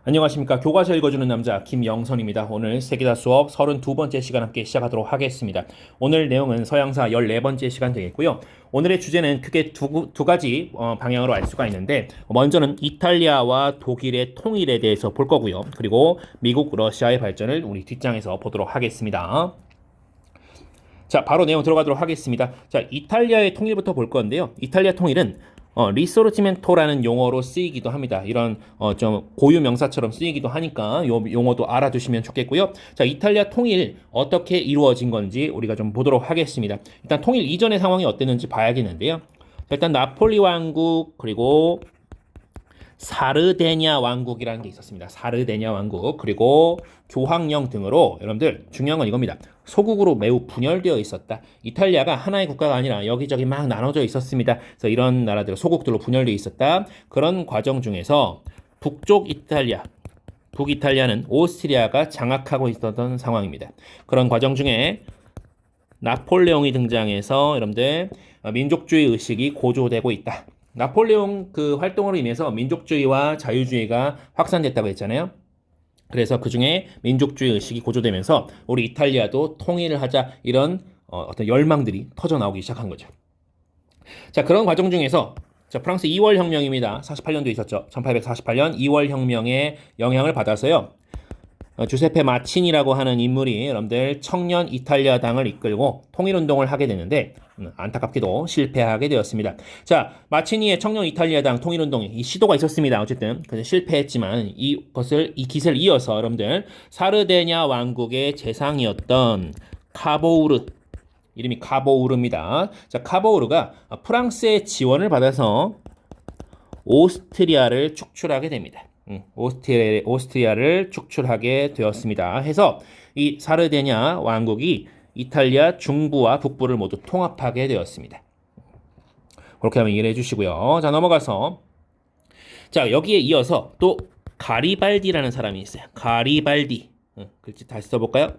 안녕하십니까. 교과서 읽어주는 남자 김영선입니다. 오늘 세계사 수업 32번째 시간 함께 시작하도록 하겠습니다. 오늘 내용은 서양사 14번째 시간 되겠고요. 오늘의 주제는 크게 두 가지 방향으로 알 수가 있는데, 먼저는 이탈리아와 독일의 통일에 대해서 볼 거고요. 그리고 미국, 러시아의 발전을 우리 뒷장에서 보도록 하겠습니다. 자, 바로 내용 들어가도록 하겠습니다. 자, 이탈리아의 통일부터 볼 건데요. 이탈리아 통일은 리소르지멘토라는 용어로 쓰이기도 합니다. 이런 좀 고유 명사처럼 쓰이기도 하니까 요 용어도 알아두시면 좋겠고요. 자, 이탈리아 통일 어떻게 이루어진 건지 우리가 좀 보도록 하겠습니다. 일단 통일 이전의 상황이 어땠는지 봐야겠는데요. 자, 일단 나폴리 왕국 그리고 사르데냐 왕국이라는 게 있었습니다. 사르데냐 왕국 그리고 교황령 등으로 여러분들 중요한 건 이겁니다. 소국으로 매우 분열되어 있었다. 이탈리아가 하나의 국가가 아니라 여기저기 막 나눠져 있었습니다. 그래서 이런 나라들 소국들로 분열되어 있었다. 그런 과정 중에서 북쪽 이탈리아, 북이탈리아는 오스트리아가 장악하고 있었던 상황입니다. 그런 과정 중에 나폴레옹이 등장해서 여러분들 민족주의 의식이 고조되고 있다. 나폴레옹 그 활동으로 인해서 민족주의와 자유주의가 확산됐다고 했잖아요. 그래서 그 중에 민족주의 의식이 고조되면서 우리 이탈리아도 통일을 하자 이런 어떤 열망들이 터져 나오기 시작한 거죠. 자, 그런 과정 중에서 자, 프랑스 2월 혁명입니다. 48년도에 있었죠. 1848년 2월 혁명의 영향을 받아서요. 주세페 마치니라고 하는 인물이 여러분들 청년 이탈리아당을 이끌고 통일운동을 하게 되는데 안타깝게도 실패하게 되었습니다. 자, 마치니의 청년 이탈리아당 통일운동 이 시도가 있었습니다. 어쨌든 그래서 실패했지만 이 기세를 이어서 여러분들 사르데냐 왕국의 재상이었던 카보우르 이름이 카보우르입니다. 자, 카보우르가 프랑스의 지원을 받아서 오스트리아를 축출하게 됩니다. 오스트리아를 축출하게 되었습니다. 해서 이 사르데냐 왕국이 이탈리아 중부와 북부를 모두 통합하게 되었습니다. 그렇게 하면 이해해 주시고요. 자, 넘어가서 자, 여기에 이어서 또 가리발디라는 사람이 있어요. 가리발디. 글씨 다시 써볼까요?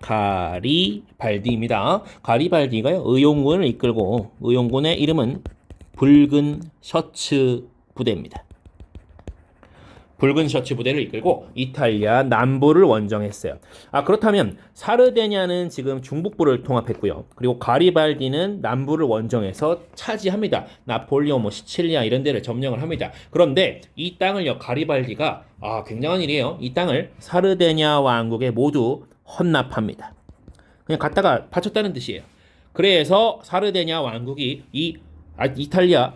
가리발디입니다. 가리발디가요, 의용군을 이끌고 의용군의 이름은 붉은 셔츠 부대입니다. 붉은 셔츠 부대를 이끌고 이탈리아 남부를 원정했어요. 그렇다면 사르데냐는 지금 중북부를 통합했고요. 그리고 가리발디는 남부를 원정해서 차지합니다. 나폴리온, 시칠리아 이런 데를 점령을 합니다. 그런데 이 땅을요, 가리발디가 굉장한 일이에요. 이 땅을 사르데냐 왕국에 모두 헌납합니다. 그냥 갖다가 바쳤다는 뜻이에요. 그래서 사르데냐 왕국이 이탈리아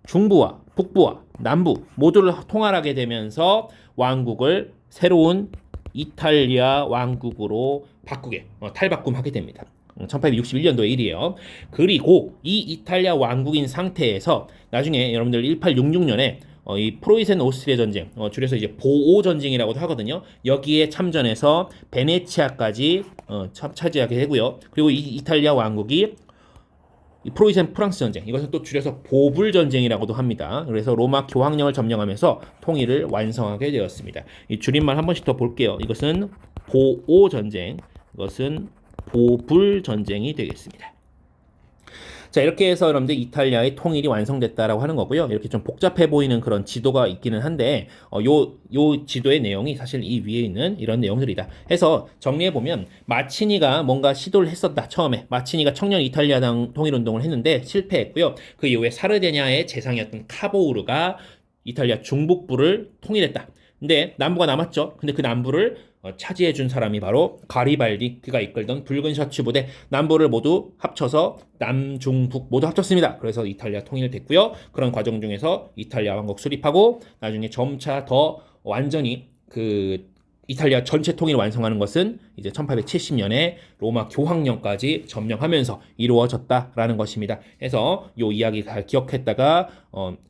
중부와 북부와 남부 모두를 통할하게 되면서 왕국을 새로운 이탈리아 왕국으로 바꾸게 탈바꿈하게 됩니다. 1861년도의 일이에요. 그리고 이 이탈리아 왕국인 상태에서 나중에 여러분들 1866년에 이 프로이센 오스트리아 전쟁, 줄여서 이제 보오 전쟁이라고도 하거든요. 여기에 참전해서 베네치아까지 차지하게 되고요. 그리고 이 이탈리아 왕국이 이 프로이센 프랑스 전쟁, 이것은 또 줄여서 보불 전쟁이라고도 합니다. 그래서 로마 교황령을 점령하면서 통일을 완성하게 되었습니다. 이 줄임말 한 번씩 더 볼게요. 이것은 보오 전쟁, 이것은 보불 전쟁이 되겠습니다. 자, 이렇게 해서 여러분들 이탈리아의 통일이 완성됐다라고 하는 거고요. 이렇게 좀 복잡해 보이는 그런 지도가 있기는 한데 요 지도의 내용이 사실 이 위에 있는 이런 내용들이다. 해서 정리해 보면 마치니가 뭔가 시도를 했었다. 처음에 마치니가 청년 이탈리아당 통일운동을 했는데 실패했고요. 그 이후에 사르데냐의 재상이었던 카보우르가 이탈리아 중북부를 통일했다. 근데 남부가 남았죠. 근데 그 남부를 차지해 준 사람이 바로 가리발디, 그가 이끌던 붉은 셔츠 부대, 남부를 모두 합쳐서 남중북 모두 합쳤습니다. 그래서 이탈리아 통일됐고요. 그런 과정 중에서 이탈리아 왕국 수립하고 나중에 점차 더 완전히 그 이탈리아 전체 통일을 완성하는 것은 이제 1870년에 로마 교황령까지 점령하면서 이루어졌다라는 것입니다. 해서 이 이야기 잘 기억했다가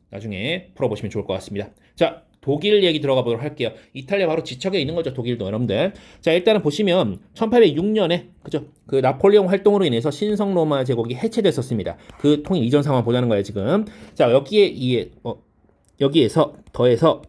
나중에 풀어보시면 좋을 것 같습니다. 자, 독일 얘기 들어가 보도록 할게요. 이탈리아 바로 지척에 있는 거죠, 독일도 여러분들. 자, 일단은 보시면 1806년에 그죠? 그 나폴레옹 활동으로 인해서 신성 로마 제국이 해체됐었습니다. 그 통일 이전 상황 보자는 거예요, 지금. 자, 여기에서 더해서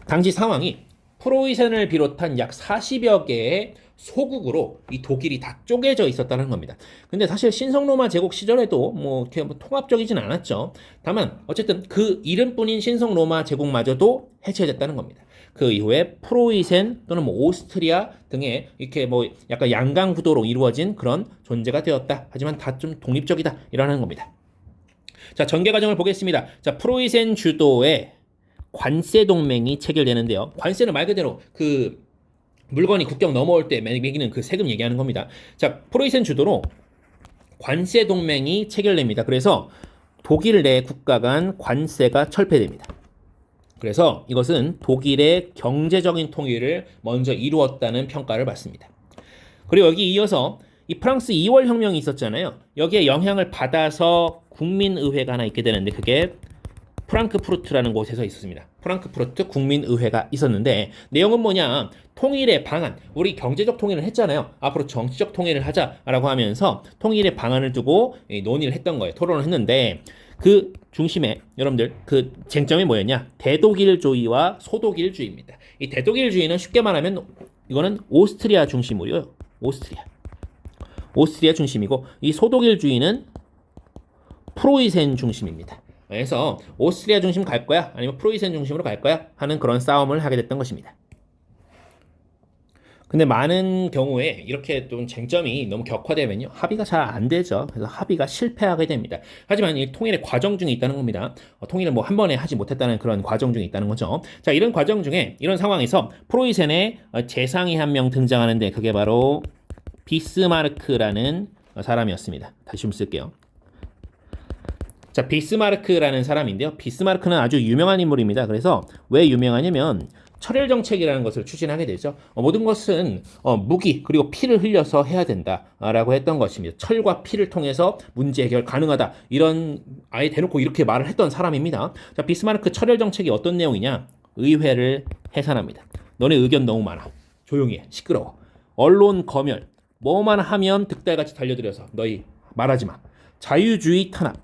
당시 상황이 프로이센을 비롯한 약 40여 개의 소국으로 이 독일이 다 쪼개져 있었다는 겁니다. 근데 사실 신성로마 제국 시절에도 뭐 이렇게 뭐 통합적이진 않았죠. 다만 어쨌든 그 이름뿐인 신성로마 제국마저도 해체됐다는 겁니다. 그 이후에 프로이센 또는 뭐 오스트리아 등의 이렇게 뭐 약간 양강 구도로 이루어진 그런 존재가 되었다. 하지만 다 좀 독립적이다. 이러는 겁니다. 자, 전개 과정을 보겠습니다. 자, 프로이센 주도의 관세 동맹이 체결되는데요. 관세는 말 그대로 그 물건이 국경 넘어올 때 매기는 그 세금 얘기하는 겁니다. 자, 프로이센 주도로 관세 동맹이 체결됩니다. 그래서 독일 내 국가 간 관세가 철폐됩니다. 그래서 이것은 독일의 경제적인 통일을 먼저 이루었다는 평가를 받습니다. 그리고 여기 이어서 이 프랑스 2월 혁명이 있었잖아요. 여기에 영향을 받아서 국민의회가 하나 있게 되는데 그게 프랑크푸르트라는 곳에서 있었습니다. 프랑크푸르트 국민의회가 있었는데 내용은 뭐냐? 통일의 방안, 우리 경제적 통일을 했잖아요. 앞으로 정치적 통일을 하자라고 하면서 통일의 방안을 두고 논의를 했던 거예요. 토론을 했는데 그 중심에 여러분들 그 쟁점이 뭐였냐? 대독일주의와 소독일주의입니다. 이 대독일주의는 쉽게 말하면 이거는 오스트리아 중심으로요. 오스트리아 중심이고 이 소독일주의는 프로이센 중심입니다. 그래서 오스트리아 중심 갈 거야? 아니면 프로이센 중심으로 갈 거야? 하는 그런 싸움을 하게 됐던 것입니다. 근데 많은 경우에 이렇게 좀 쟁점이 너무 격화되면요 합의가 잘 안 되죠. 그래서 합의가 실패하게 됩니다. 하지만 이 통일의 과정 중에 있다는 겁니다. 통일을 뭐 한 번에 하지 못했다는 그런 과정 중에 있다는 거죠. 자, 이런 과정 중에 이런 상황에서 프로이센의 재상이 한 명 등장하는데 그게 바로 비스마르크라는 사람이었습니다. 다시 좀 쓸게요. 자, 비스마르크라는 사람인데요. 비스마르크는 아주 유명한 인물입니다. 그래서 왜 유명하냐면 철혈 정책이라는 것을 추진하게 되죠. 모든 것은 무기 그리고 피를 흘려서 해야 된다라고 했던 것입니다. 철과 피를 통해서 문제 해결 가능하다. 이런 아예 대놓고 이렇게 말을 했던 사람입니다. 자, 비스마르크 철혈 정책이 어떤 내용이냐? 의회를 해산합니다. 너네 의견 너무 많아. 조용히 해. 시끄러워. 언론 검열. 뭐만 하면 득달같이 달려들여서 너희 말하지 마. 자유주의 탄압.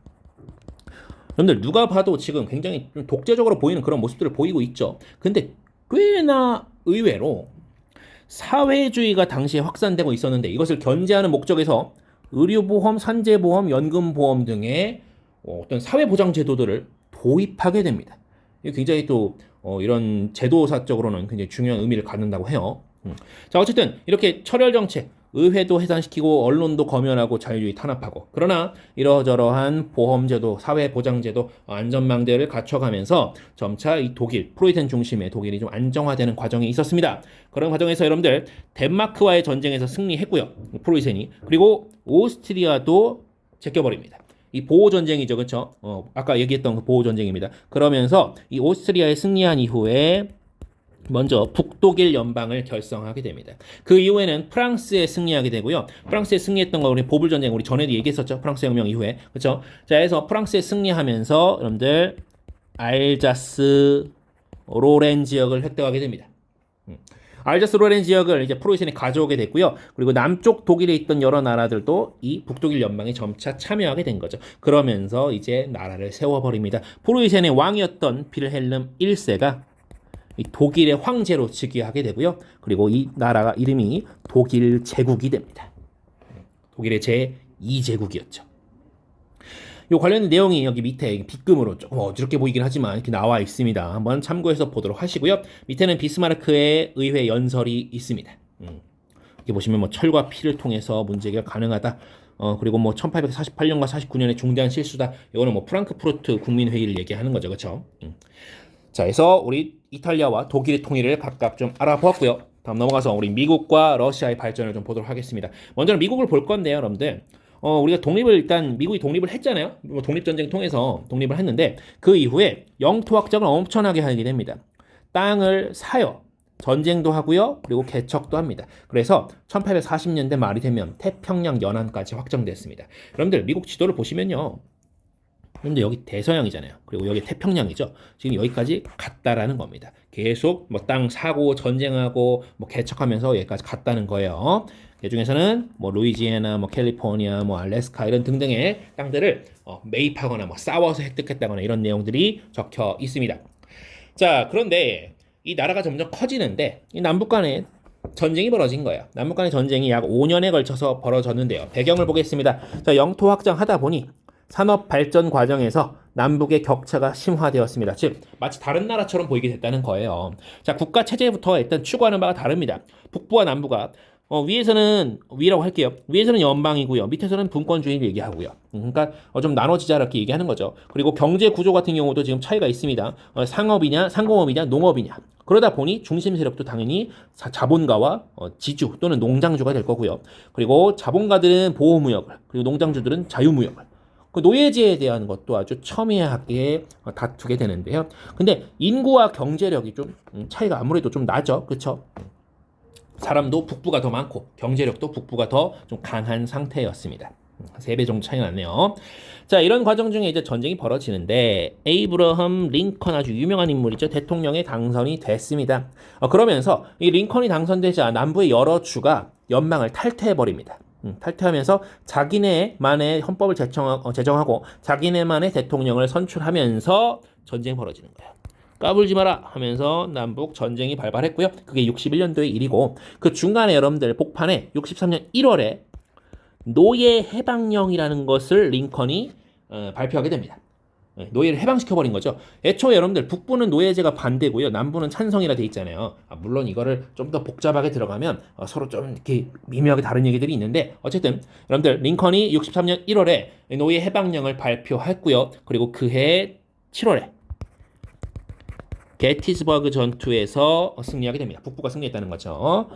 여러분들 누가 봐도 지금 굉장히 좀 독재적으로 보이는 그런 모습들을 보이고 있죠. 근데 꽤나 의외로 사회주의가 당시에 확산되고 있었는데 이것을 견제하는 목적에서 의료보험, 산재보험, 연금보험 등의 어떤 사회보장 제도들을 도입하게 됩니다. 이게 굉장히 또 이런 제도사적으로는 굉장히 중요한 의미를 갖는다고 해요. 자, 어쨌든 이렇게 철혈정책, 의회도 해산시키고 언론도 검열하고 자유주의 탄압하고 그러나 이러저러한 보험제도, 사회보장제도, 안전망대를 갖춰가면서 점차 이 독일, 프로이센 중심의 독일이 좀 안정화되는 과정이 있었습니다. 그런 과정에서 여러분들 덴마크와의 전쟁에서 승리했고요. 프로이센이. 그리고 오스트리아도 제껴버립니다. 이 보호전쟁이죠. 그렇죠? 아까 얘기했던 그 보호전쟁입니다. 그러면서 이 오스트리아에 승리한 이후에 먼저 북독일 연방을 결성하게 됩니다. 그 이후에는 프랑스에 승리하게 되고요. 프랑스에 승리했던 거 우리 보불 전쟁 우리 전에도 얘기했었죠. 프랑스 혁명 이후에. 그렇죠? 자, 해서 프랑스에 승리하면서 여러분들 알자스 로렌 지역을 획득하게 됩니다. 알자스 로렌 지역을 이제 프로이센이 가져오게 됐고요. 그리고 남쪽 독일에 있던 여러 나라들도 이 북독일 연방에 점차 참여하게 된 거죠. 그러면서 이제 나라를 세워버립니다. 프로이센의 왕이었던 빌헬름 1세가 독일의 황제로 즉위하게 되고요. 그리고 이 나라가 이름이 독일 제국이 됩니다. 독일의 제2제국이었죠. 요 관련 내용이 여기 밑에 빗금으로 조금 어지럽게 보이긴 하지만 이렇게 나와 있습니다. 한번 참고해서 보도록 하시고요. 밑에는 비스마르크의 의회 연설이 있습니다. 여기 보시면 뭐 철과 피를 통해서 문제 해결 가능하다. 그리고 뭐 1848년과 49년의 중대한 실수다. 이거는 뭐 프랑크푸르트 국민회의를 얘기하는 거죠. 그렇죠? 자, 해서 우리 이탈리아와 독일의 통일을 각각 좀 알아보았고요. 다음 넘어가서 우리 미국과 러시아의 발전을 좀 보도록 하겠습니다. 먼저는 미국을 볼 건데요, 여러분들. 우리가 독립을 일단 미국이 독립을 했잖아요. 독립전쟁 통해서 독립을 했는데 그 이후에 영토 확장을 엄청나게 하게 됩니다. 땅을 사요. 전쟁도 하고요. 그리고 개척도 합니다. 그래서 1840년대 말이 되면 태평양 연안까지 확장됐습니다. 여러분들 미국 지도를 보시면요. 근데 여기 대서양이잖아요. 그리고 여기 태평양이죠. 지금 여기까지 갔다라는 겁니다. 계속 뭐 땅 사고 전쟁하고 뭐 개척하면서 여기까지 갔다는 거예요. 그 중에서는 뭐 루이지애나, 뭐 캘리포니아, 뭐 알래스카 이런 등등의 땅들을 매입하거나 뭐 싸워서 획득했다거나 이런 내용들이 적혀 있습니다. 자, 그런데 이 나라가 점점 커지는데 이 남북 간에 전쟁이 벌어진 거예요. 남북 간의 전쟁이 약 5년에 걸쳐서 벌어졌는데요. 배경을 보겠습니다. 자, 영토 확장하다 보니 산업 발전 과정에서 남북의 격차가 심화되었습니다. 즉 마치 다른 나라처럼 보이게 됐다는 거예요. 자, 국가 체제부터 일단 추구하는 바가 다릅니다. 북부와 남부가 위에서는 위라고 할게요. 위에서는 연방이고요. 밑에서는 분권주의를 얘기하고요. 그러니까 좀 나눠지자 이렇게 얘기하는 거죠. 그리고 경제 구조 같은 경우도 지금 차이가 있습니다. 상업이냐, 상공업이냐, 농업이냐. 그러다 보니 중심 세력도 당연히 자본가와 지주 또는 농장주가 될 거고요. 그리고 자본가들은 보호무역을, 그리고 농장주들은 자유무역을. 그 노예제에 대한 것도 아주 첨예하게 다투게 되는데요. 근데 인구와 경제력이 좀 차이가 아무래도 좀 나죠. 그렇죠? 사람도 북부가 더 많고 경제력도 북부가 더 좀 강한 상태였습니다. 3배 정도 차이 났네요. 자, 이런 과정 중에 이제 전쟁이 벌어지는데 에이브러함 링컨 아주 유명한 인물이죠. 대통령에 당선이 됐습니다. 그러면서 이 링컨이 당선되자 남부의 여러 주가 연방을 탈퇴해버립니다. 탈퇴하면서 자기네만의 헌법을 제정하고 자기네만의 대통령을 선출하면서 전쟁이 벌어지는 거예요. 까불지 마라 하면서 남북 전쟁이 발발했고요. 그게 61년도의 일이고 그 중간에 여러분들 복판에 63년 1월에 노예 해방령이라는 것을 링컨이 발표하게 됩니다. 노예를 해방시켜버린 거죠. 애초에 여러분들 북부는 노예제가 반대고요. 남부는 찬성이라 돼 있잖아요. 물론 이거를 좀 더 복잡하게 들어가면 서로 좀 이렇게 미묘하게 다른 얘기들이 있는데 어쨌든 여러분들 링컨이 63년 1월에 노예 해방령을 발표했고요. 그리고 그해 7월에 게티스버그 전투에서 승리하게 됩니다. 북부가 승리했다는 거죠.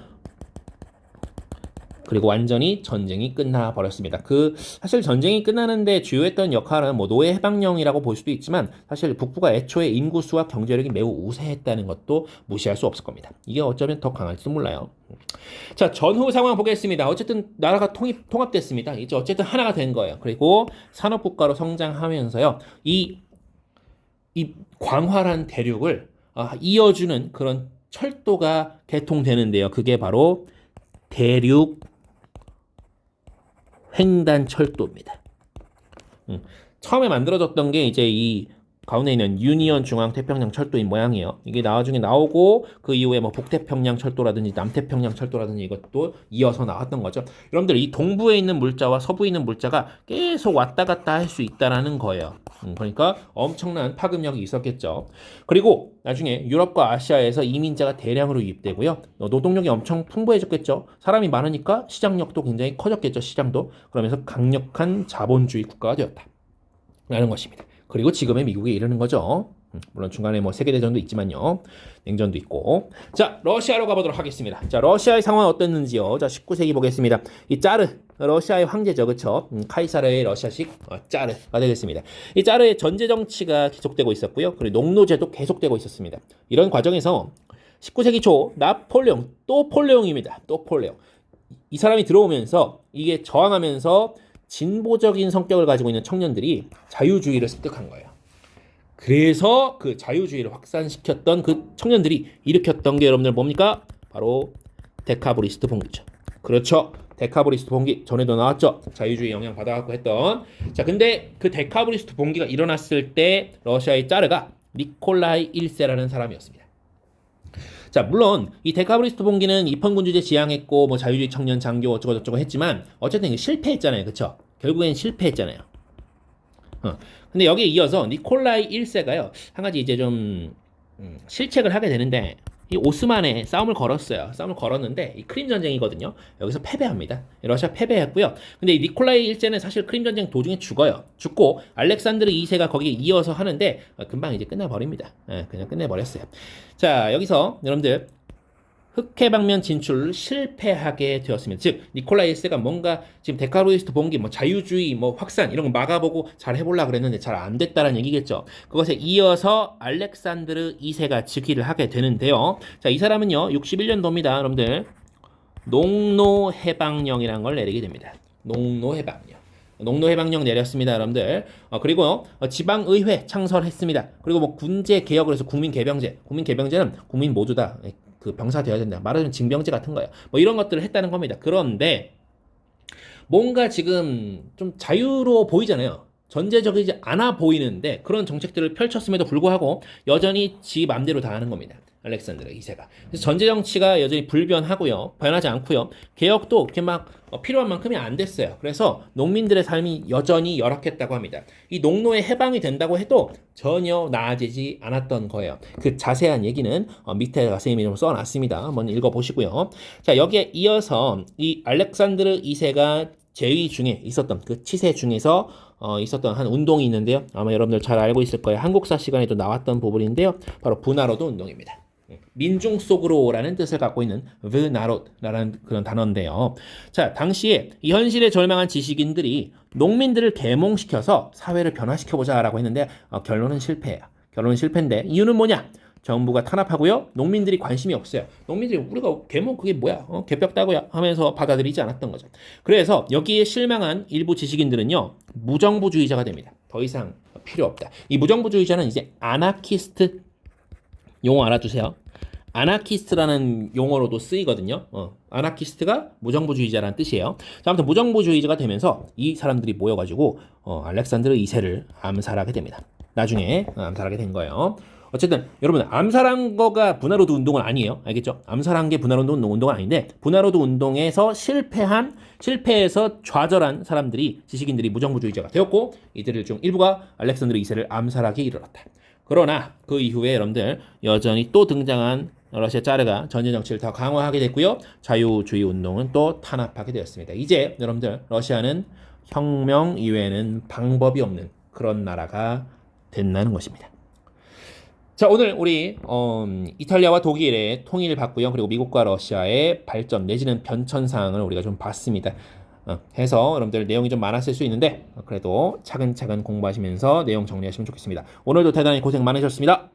그리고 완전히 전쟁이 끝나 버렸습니다. 사실 전쟁이 끝나는데 주요했던 역할은 뭐 노예 해방령이라고 볼 수도 있지만 사실 북부가 애초에 인구수와 경제력이 매우 우세했다는 것도 무시할 수 없을 겁니다. 이게 어쩌면 더 강할지도 몰라요. 자, 전후 상황 보겠습니다. 어쨌든 나라가 통합됐습니다. 이제 어쨌든 하나가 된 거예요. 그리고 산업국가로 성장하면서요. 이 광활한 대륙을 이어주는 그런 철도가 개통되는데요. 그게 바로 대륙 횡단철도입니다. 처음에 만들어졌던 게 이제 이 가운데 있는 유니언 중앙 태평양 철도인 모양이에요. 이게 나중에 나오고 그 이후에 뭐 북태평양 철도라든지 남태평양 철도라든지 이것도 이어서 나왔던 거죠. 여러분들 이 동부에 있는 물자와 서부에 있는 물자가 계속 왔다 갔다 할 수 있다라는 거예요. 그러니까 엄청난 파급력이 있었겠죠. 그리고 나중에 유럽과 아시아에서 이민자가 대량으로 유입되고요. 노동력이 엄청 풍부해졌겠죠. 사람이 많으니까 시장력도 굉장히 커졌겠죠. 시장도. 그러면서 강력한 자본주의 국가가 되었다. 라는 것입니다. 그리고 지금의 미국에 이르는 거죠. 물론 중간에 뭐 세계대전도 있지만요. 냉전도 있고. 자, 러시아로 가보도록 하겠습니다. 자, 러시아의 상황은 어땠는지요. 자, 19세기 보겠습니다. 이 짜르, 러시아의 황제죠. 그쵸? 카이사르의 러시아식 짜르가 되겠습니다. 이 짜르의 전제 정치가 계속되고 있었고요. 그리고 농노제도 계속되고 있었습니다. 이런 과정에서 19세기 초 나폴레옹, 또 폴레옹입니다. 또 폴레옹. 이 사람이 들어오면서 이게 저항하면서 진보적인 성격을 가지고 있는 청년들이 자유주의를 습득한 거예요. 그래서 그 자유주의를 확산시켰던 그 청년들이 일으켰던 게 여러분들 뭡니까? 바로 데카브리스트 봉기죠. 그렇죠. 데카브리스트 봉기 전에도 나왔죠. 자유주의 영향 받아갖고 했던. 자, 근데 그 데카브리스트 봉기가 일어났을 때 러시아의 짜르가 니콜라이 1세라는 사람이었습니다. 자, 물론 이 데카브리스트 봉기는 입헌군주제 지향했고 뭐 자유주의 청년 장교 어쩌고저쩌고 했지만 어쨌든 실패했잖아요. 그쵸? 결국엔 실패했잖아요. 근데 여기에 이어서 니콜라이 1세가요. 한 가지 이제 좀 실책을 하게 되는데 이 오스만에 싸움을 걸었어요. 싸움을 걸었는데 이 크림 전쟁이거든요. 여기서 패배합니다. 러시아 패배했고요. 근데 이 니콜라이 1세는 사실 크림 전쟁 도중에 죽어요. 죽고 알렉산드르 2세가 거기에 이어서 하는데 금방 이제 끝나버립니다. 그냥 끝내버렸어요. 자, 여기서 여러분들 흑해방면 진출을 실패하게 되었습니다. 즉 니콜라이 1세가 뭔가 지금 데카브리스트 봉기, 뭐 자유주의, 뭐 확산 이런 거 막아보고 잘 해보려고 그랬는데 잘 안 됐다는 얘기겠죠. 그것에 이어서 알렉산드르 2세가 즉위를 하게 되는데요. 자, 이 사람은요 61년도입니다. 여러분들 농노해방령이라는 걸 내리게 됩니다. 농노해방령. 농노해방령 내렸습니다, 여러분들. 그리고 지방의회 창설했습니다. 그리고 뭐 군제 개혁을 해서 국민개병제. 국민개병제는 국민 모두 다 그 병사 되어야 된다. 말하자면 징병제 같은 거예요. 뭐 이런 것들을 했다는 겁니다. 그런데 뭔가 지금 좀 자유로워 보이잖아요. 전제적이지 않아 보이는데 그런 정책들을 펼쳤음에도 불구하고 여전히 지 맘대로 다 하는 겁니다. 알렉산드르 2세가. 그래서 전제 정치가 여전히 불변하고요. 변하지 않고요. 개혁도 그렇게 막 필요한 만큼이 안 됐어요. 그래서 농민들의 삶이 여전히 열악했다고 합니다. 이 농노에 해방이 된다고 해도 전혀 나아지지 않았던 거예요. 그 자세한 얘기는 밑에 선생님이 좀 써놨습니다. 한번 읽어보시고요. 자, 여기에 이어서 이 알렉산드르 2세가 제위 중에 있었던 그 치세 중에서 있었던 한 운동이 있는데요. 아마 여러분들 잘 알고 있을 거예요. 한국사 시간에도 나왔던 부분인데요. 바로 부나로드 운동입니다. 민중 속으로라는 뜻을 갖고 있는 v나로드라는 그런 단어인데요. 자, 당시에 이 현실에 절망한 지식인들이 농민들을 계몽시켜서 사회를 변화시켜보자라고 했는데 결론은 실패예요. 결론은 실패인데 이유는 뭐냐? 정부가 탄압하고요. 농민들이 관심이 없어요. 농민들이 우리가 계몽 그게 뭐야? 개벽 따고야 하면서 받아들이지 않았던 거죠. 그래서 여기에 실망한 일부 지식인들은요. 무정부주의자가 됩니다. 더 이상 필요 없다. 이 무정부주의자는 이제 아나키스트 용어 알아두세요. 아나키스트라는 용어로도 쓰이거든요. 아나키스트가 무정부주의자라는 뜻이에요. 자, 아무튼 무정부주의자가 되면서 이 사람들이 모여가지고 알렉산드르 2세를 암살하게 됩니다. 나중에 암살하게 된 거예요. 어쨌든 여러분 암살한 거가 분하로드 운동은 아니에요. 알겠죠? 암살한 게 분하로드 운동은 아닌데 분하로드 운동에서 실패해서 좌절한 사람들이 지식인들이 무정부주의자가 되었고 이들을 중 일부가 알렉산드르 2세를 암살하게 이르렀다. 그러나 그 이후에 여러분들 여전히 또 등장한 러시아 짜르가 전제 정치를 더 강화하게 됐고요. 자유주의 운동은 또 탄압하게 되었습니다. 이제 여러분들 러시아는 혁명 이외에는 방법이 없는 그런 나라가 된다는 것입니다. 자, 오늘 우리 이탈리아와 독일의 통일을 봤고요. 그리고 미국과 러시아의 발전 내지는 변천 사항을 우리가 좀 봤습니다. 해서 여러분들 내용이 좀 많았을 수 있는데 그래도 차근차근 공부하시면서 내용 정리하시면 좋겠습니다. 오늘도 대단히 고생 많으셨습니다.